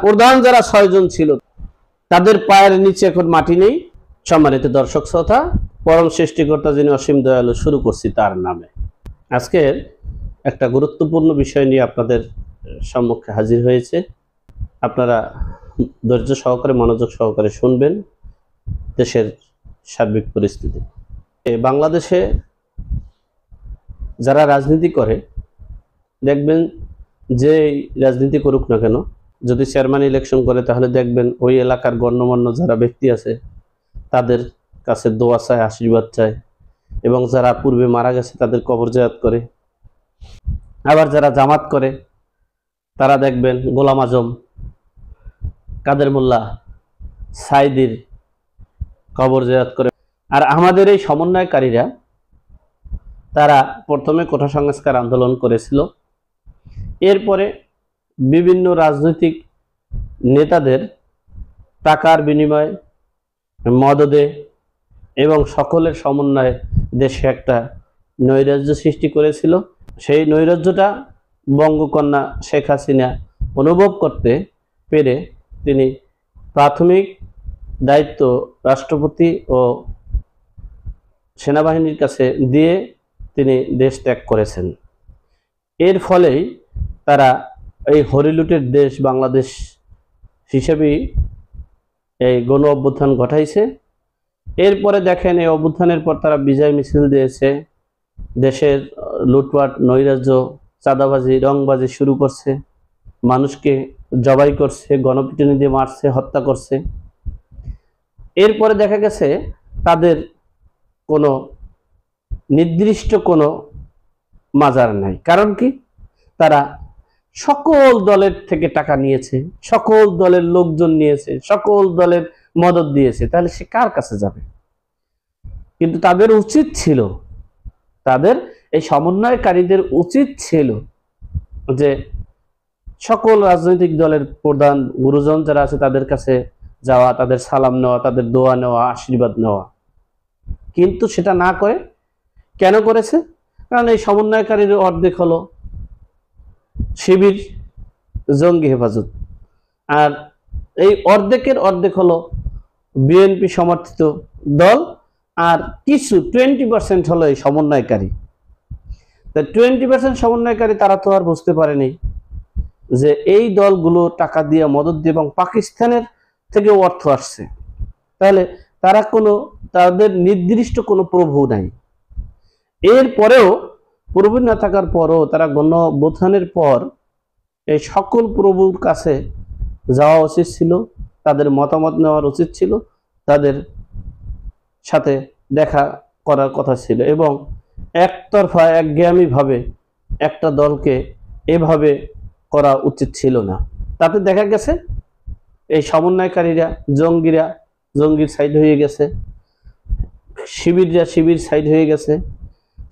প্রধান যারা 6 জন ছিল তাদের পায়ের নিচে এখন মাটি নেই। সম্মানিত দর্শক শ্রোতা, পরম সৃষ্টিকর্তা যিনি অসীম দয়ালু, শুরু করছি তার নামে। আজকের একটা গুরুত্বপূর্ণ বিষয় নিয়ে আপনাদের সম্মুখে হাজির হয়েছে। আপনারা ধৈর্য সহকারে, মনোযোগ সহকারে শুনবেন। দেশের সার্বিক পরিস্থিতি, বাংলাদেশে যারা রাজনীতি করে, দেখবেন যে রাজনীতি করুক না কেন, যদি চেয়ারম্যান ইলেকশন করে তাহলে দেখবেন ওই এলাকার গণ্যমান্য যারা ব্যক্তি আছে তাদের কাছে দোয়া চায়, আশীর্বাদ চায়, এবং যারা পূর্বে মারা গেছে তাদের কবর জিয়ারত করে। আবার যারা জামাত করে তারা দেখবেন গোলাম আজম, কাদের মোল্লা, সাইদির কবর জিয়ারত করে। আর আমাদের এই সমন্বয়কারীরা তারা প্রথমে কোটা সংস্কার আন্দোলন করেছিল, এরপরে বিভিন্ন রাজনৈতিক নেতাদের টাকার বিনিময়ে, মদদে এবং সকলের সমন্বয়ে দেশে একটা নৈরাজ্য সৃষ্টি করেছিল। সেই নৈরাজ্যটা বঙ্গকন্যা শেখ হাসিনা অনুভব করতে পেরে তিনি প্রাথমিক দায়িত্ব রাষ্ট্রপতি ও সেনাবাহিনীর কাছে দিয়ে তিনি দেশ ত্যাগ করেছেন। এর ফলেই তারা এই হরিলুটের দেশ বাংলাদেশ হিসেবেই এই গণ অভ্যুত্থান ঘটাইছে। এরপরে দেখেন এই অভ্যুত্থানের পর তারা বিজয় মিছিল দিয়েছে, দেশের লুটপাট, নৈরাজ্য, চাঁদাবাজি, রংবাজি শুরু করছে, মানুষকে জবাই করছে, গণপিটুনি দিয়ে মারছে, হত্যা করছে। এরপরে দেখা গেছে তাদের কোনো নির্দিষ্ট কোনো মাজার নাই। কারণ কি? তারা সকল দলের থেকে টাকা নিয়েছে, সকল দলের লোকজন নিয়েছে, সকল দলের মদত দিয়েছে, তাহলে সে কার কাছে যাবে? কিন্তু তাদের উচিত ছিল, তাদের এই সমন্বয়কারীদের উচিত ছিল যে সকল রাজনৈতিক দলের প্রধান গুরুজন যারা আছে তাদের কাছে যাওয়া, তাদের সালাম নেওয়া, তাদের দোয়া নেওয়া, আশীর্বাদ নেওয়া। কিন্তু সেটা না করে কেন করেছে? কারণ এই সমন্বয়কারীর অর্ধেক হলো শিবির, জঙ্গি হেফাজত, আর এই অর্ধেকের অর্ধেক হলো বিএনপি সমর্থিত দল, আর কিছু 20% হলো এই সমন্বয়কারী। 20% সমন্বয়কারী তারা তো আর বুঝতে পারেনি যে এই দলগুলো টাকা দিয়ে, মদত দিয়ে এবং পাকিস্তানের থেকে অর্থ আসছে, তাহলে তারা তাদের নির্দিষ্ট কোনো প্রভু নাই। এরপরেও প্রভু না থাকার পরও তারা গণ অভ্যুত্থানের পর এই সকল প্রভুর কাছে যাওয়া উচিত ছিল, তাদের মতামত নেওয়ার উচিত ছিল, তাদের সাথে দেখা করার কথা ছিল, এবং একতরফা একজ্ঞানীভাবে একটা দলকে এভাবে করা উচিত ছিল না। তাতে দেখা গেছে এই সমন্বয়কারীরা, জঙ্গির সাইড হয়ে গেছে, শিবিররা শিবির সাইড হয়ে গেছে,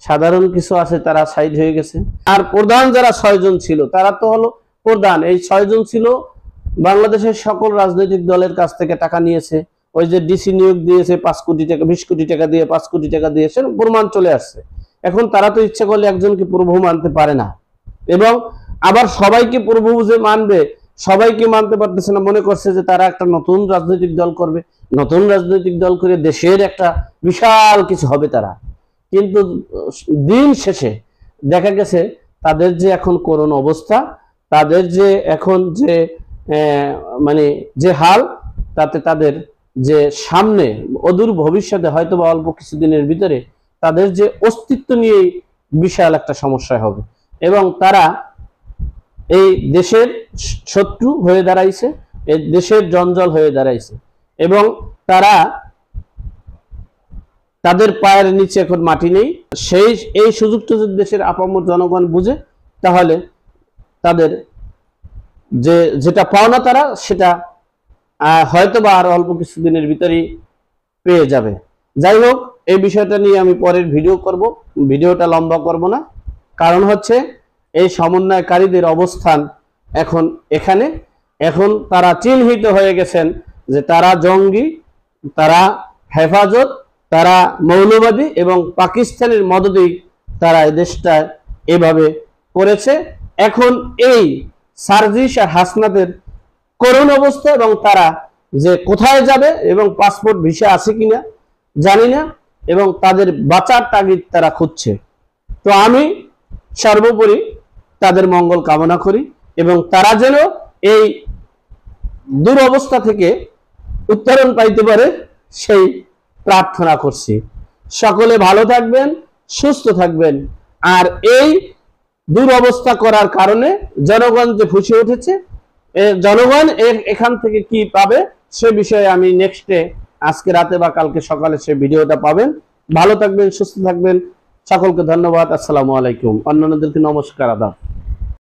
সাধারণ কিছু আছে তারা সাইড হয়ে গেছে। আর প্রধান যারা 6 জন ছিল তারা তো হলো প্রধান, এই 6 জন ছিল বাংলাদেশের সকল রাজনৈতিক দলের কাছ থেকে টাকা নিয়েছে। ওই যে ডিসি নিয়োগ দিয়েছে 5 কোটি টাকা, 20 কোটি টাকা দিয়ে, 5 কোটি টাকা দিয়েছে, প্রমাণ চলে আসছে। এখন তারা তো ইচ্ছা করলে একজনকে প্রভু মানতে পারে না, এবং আবার সবাইকে প্রভু যে মানবে, সবাইকে মানতে পারতেছে না। মনে করছে যে তারা একটা নতুন রাজনৈতিক দল করবে, নতুন রাজনৈতিক দল করে দেশের একটা বিশাল কিছু হবে তারা। কিন্তু দিন শেষে দেখা গেছে তাদের যে এখন করুণ অবস্থা, তাদের যে এখন যে মানে যে হাল, তাতে তাদের যে সামনে অদূর ভবিষ্যতে হয়তো বা অল্প কিছুদিনের ভিতরে তাদের যে অস্তিত্ব নিয়ে বিশাল একটা সমস্যা হবে, এবং তারা এই দেশের শত্রু হয়ে দাঁড়াইছে, এই দেশের জঞ্জাল হয়ে দাঁড়াইছে, এবং তাদের পায়ের নিচে এখন মাটি নেই। এই সুযোগটা যদি দেশের আপামর জনগণ বুঝে, তাহলে তাদের যেটা পাওনা তারা সেটা হয়তো বা আর অল্প কিছুদিনের ভিতরেই পেয়ে যাবে। যাই হোক, এই বিষয়টা নিয়ে আমি পরের ভিডিও করব, ভিডিওটা লম্বা করব না। কারণ হচ্ছে এই সমন্বয়কারীদের অবস্থান এখন এখানে, এখন তারা চিহ্নিত হয়ে গেছেন যে তারা জঙ্গি, তারা হেফাজত, তারা মৌলবাদী, এবং পাকিস্তানের মদদেই তারা এই দেশটা এভাবে করেছে। এখন এই সার্জিস আর হাসনাতের করুণ অবস্থা, এবং তারা যে কোথায় যাবে এবং পাসপোর্ট ভিসা আছে কিনা জানি না, এবং তাদের বাঁচার তাগিদ তারা খুঁজছে। তো আমি সর্বোপরি তাদের মঙ্গল কামনা করি এবং তারা যেন এই দুরবস্থা থেকে উত্তরণ পাইতে পারে সেই প্রার্থনা করছি। সকলে ভালো থাকবেন, সুস্থ থাকবেন। আর এই দুরবস্থা করার কারণে জনগণ যে ফুঁসে উঠেছে, জনগণ এখান থেকে কি পাবে সে বিষয়ে আমি নেক্সটে আজকে রাতে বা কালকে সকালে সে ভিডিওটা পাবেন। ভালো থাকবেন, সুস্থ থাকবেন, সকলকে ধন্যবাদ। আসসালামু আলাইকুম। অন্যান্যদেরকে নমস্কার, আদাব।